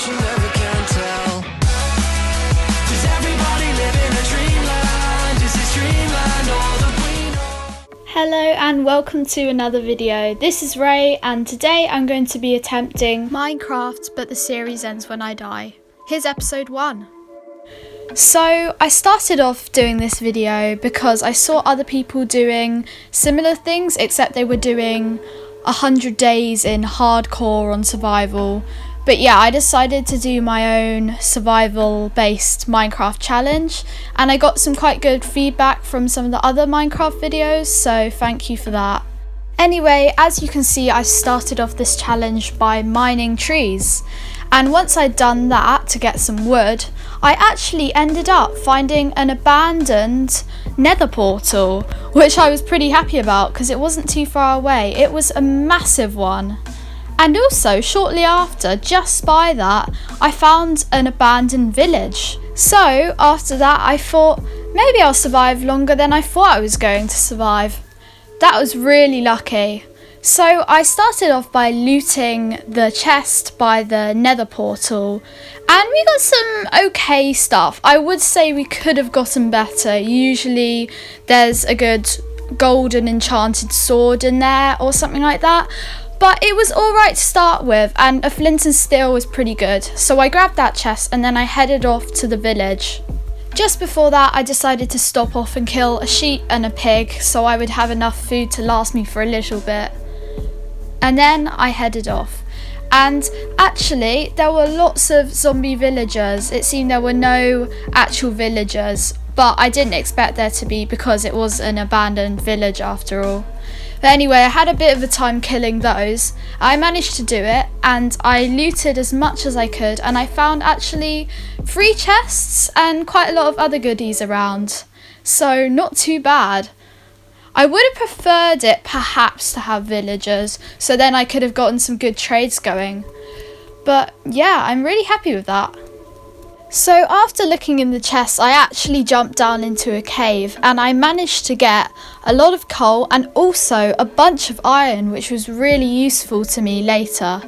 but you never can tell. Does everybody live in a dreamland? Is this dreamland or the queen? Hello and welcome to another video. This is Ray and today I'm going to be attempting Minecraft, but the series ends when I die. Here's episode 1. So I started off doing this video because I saw other people doing similar things, except they were doing 100 days in hardcore on survival. But yeah, I decided to do my own survival based Minecraft challenge and I got some quite good feedback from some of the other Minecraft videos, so thank you for that. Anyway, as you can see, I started off this challenge by mining trees, and once I'd done that to get some wood, I actually ended up finding an abandoned nether portal, which I was pretty happy about because it wasn't too far away. It was a massive one. And also, shortly after, just by that, I found an abandoned village. So, after that, I thought, maybe I'll survive longer than I thought I was going to survive. That was really lucky. So, I started off by looting the chest by the nether portal, and we got some okay stuff. I would say we could have gotten better. Usually, there's a good golden enchanted sword in there or something like that. But it was alright to start with, and a flint and steel was pretty good. So I grabbed that chest and then I headed off to the village. Just before that, I decided to stop off and kill a sheep and a pig so I would have enough food to last me for a little bit. And then I headed off. And actually, there were lots of zombie villagers. It seemed there were no actual villagers, but I didn't expect there to be because it was an abandoned village after all. But anyway, I had a bit of a time killing those. I managed to do it and I looted as much as I could, and I found actually 3 chests and quite a lot of other goodies around. So not too bad. I would have preferred it perhaps to have villagers, so then I could have gotten some good trades going. But yeah, I'm really happy with that. So after looking in the chests, I actually jumped down into a cave and I managed to get a lot of coal and also a bunch of iron, which was really useful to me later.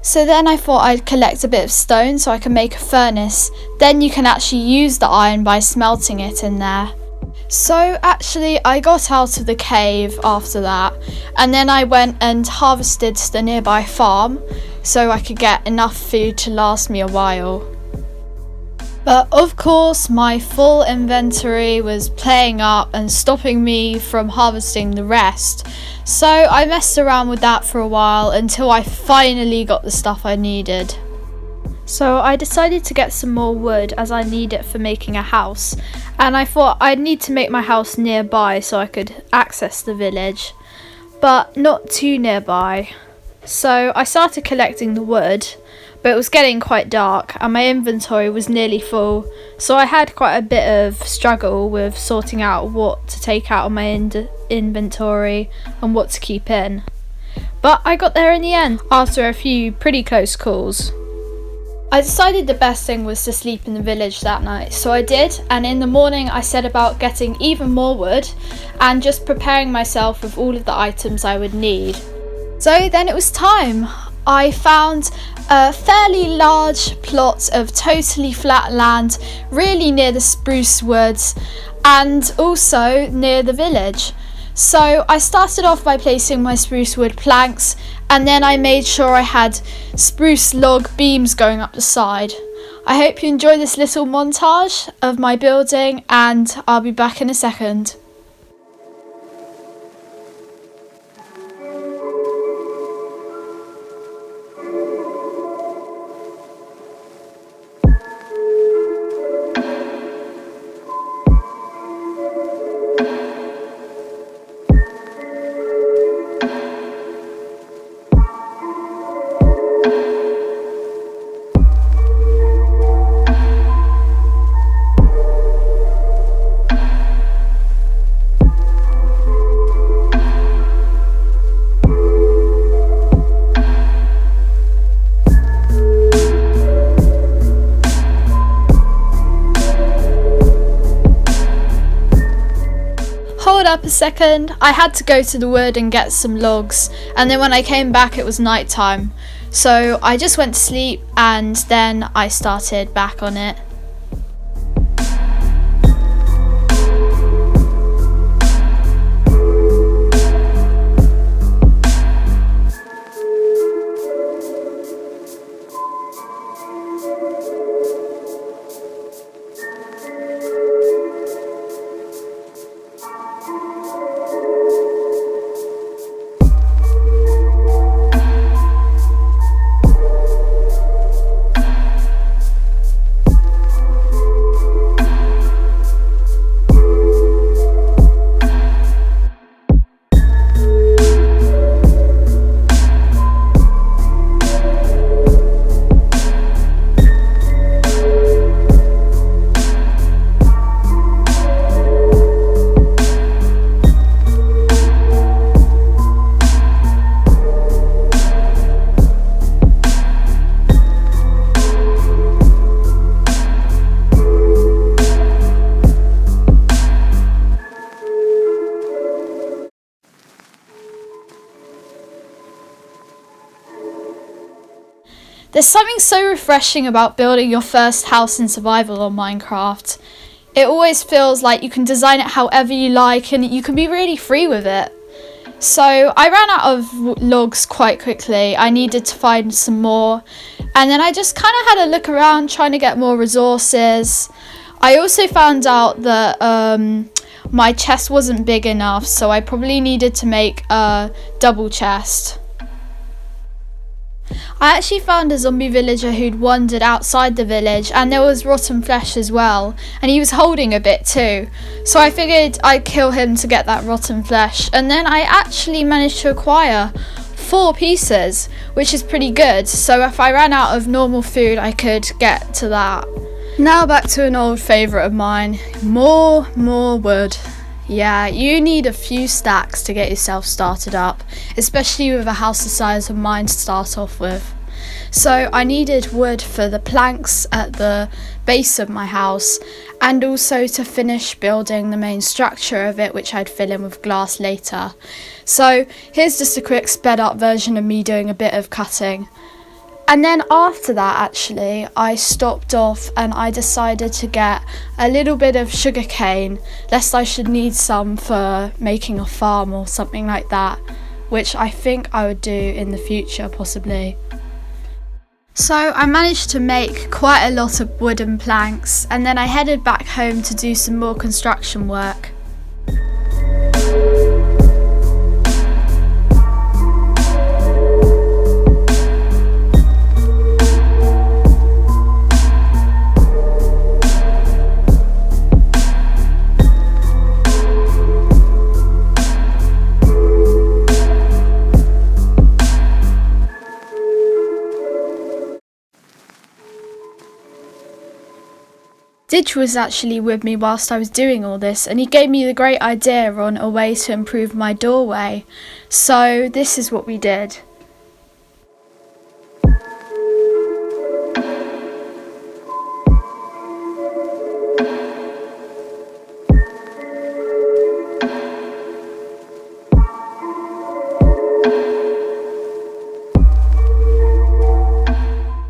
So then I thought I'd collect a bit of stone so I can make a furnace. Then you can actually use the iron by smelting it in there. So actually I got out of the cave after that, and then I went and harvested the nearby farm so I could get enough food to last me a while. But of course my full inventory was playing up and stopping me from harvesting the rest. So I messed around with that for a while until I finally got the stuff I needed. So I decided to get some more wood as I need it for making a house, and I thought I'd need to make my house nearby so I could access the village, but not too nearby. So I started collecting the wood, but it was getting quite dark and my inventory was nearly full, so I had quite a bit of struggle with sorting out what to take out of my inventory and what to keep in. But I got there in the end after a few pretty close calls. I decided the best thing was to sleep in the village that night, so I did, and in the morning I set about getting even more wood and just preparing myself with all of the items I would need. So then it was time. I found a fairly large plot of totally flat land really near the spruce woods and also near the village. So I started off by placing my spruce wood planks, and then I made sure I had spruce log beams going up the side. I hope you enjoy this little montage of my building, and I'll be back in a second. hold up a second, I had to go to the wood and get some logs, and then when I came back it was night time. So I just went to sleep and then I started back on it. There's something so refreshing about building your first house in survival on Minecraft. It always feels like you can design it however you like and you can be really free with it. So I ran out of logs quite quickly. I needed to find some more, and then I just kind of had a look around trying to get more resources. I also found out that my chest wasn't big enough, so I probably needed to make a double chest. I actually found a zombie villager who'd wandered outside the village, and there was rotten flesh as well, and he was holding a bit too. So I figured I'd kill him to get that rotten flesh, and then I actually managed to acquire 4 pieces, which is pretty good. So if I ran out of normal food, I could get to that. Now back to an old favourite of mine, more wood. Yeah, you need a few stacks to get yourself started up, especially with a house the size of mine to start off with. So I needed wood for the planks at the base of my house, and also to finish building the main structure of it, which I'd fill in with glass later. So here's just a quick sped up version of me doing a bit of cutting. And then after that, actually, I stopped off and I decided to get a little bit of sugarcane, lest I should need some for making a farm or something like that, which I think I would do in the future, possibly. So I managed to make quite a lot of wooden planks, and then I headed back home to do some more construction work. Didge was actually with me whilst I was doing all this, and he gave me the great idea on a way to improve my doorway. So this is what we did.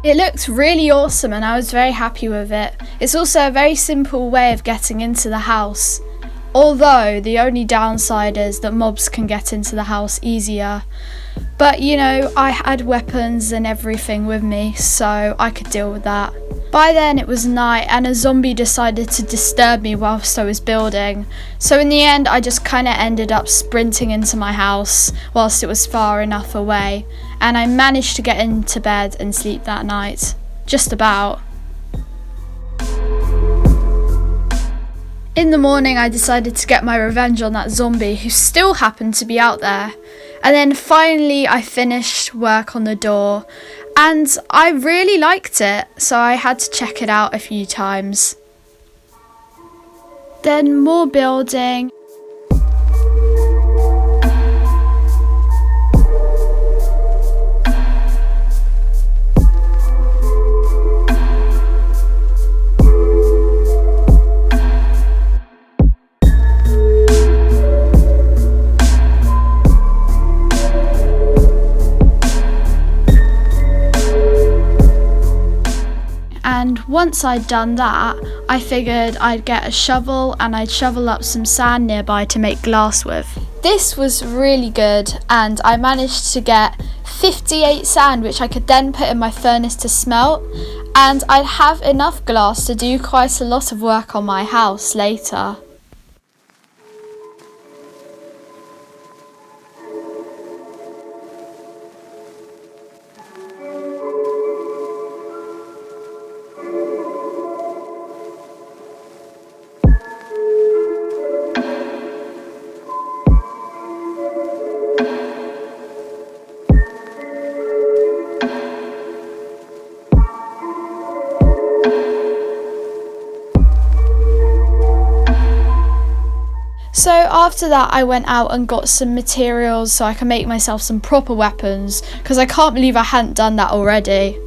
It looked really awesome and I was very happy with it. It's also a very simple way of getting into the house, although the only downside is that mobs can get into the house easier. But you know, I had weapons and everything with me, so I could deal with that. By then it was night and a zombie decided to disturb me whilst I was building, so in the end I just kind of ended up sprinting into my house whilst it was far enough away, and I managed to get into bed and sleep that night. Just about. In the morning I decided to get my revenge on that zombie who still happened to be out there. And then finally I finished work on the door and I really liked it, so I had to check it out a few times. Then more building. once I'd done that, I figured I'd get a shovel and I'd shovel up some sand nearby to make glass with. This was really good, and I managed to get 58 sand, which I could then put in my furnace to smelt, and I'd have enough glass to do quite a lot of work on my house later. So after that I went out and got some materials so I can make myself some proper weapons, because I can't believe I hadn't done that already.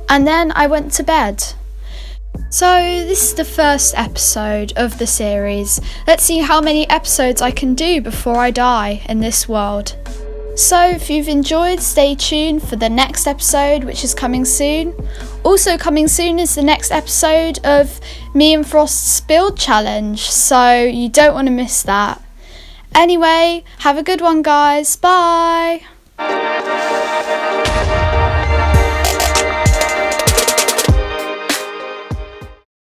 And then I went to bed. So this is the first episode of the series. Let's see how many episodes I can do before I die in this world. So if you've enjoyed, stay tuned for the next episode, which is coming soon. Also coming soon is the next episode of me and Frost's build challenge, so you don't want to miss that. Anyway, have a good one guys, bye!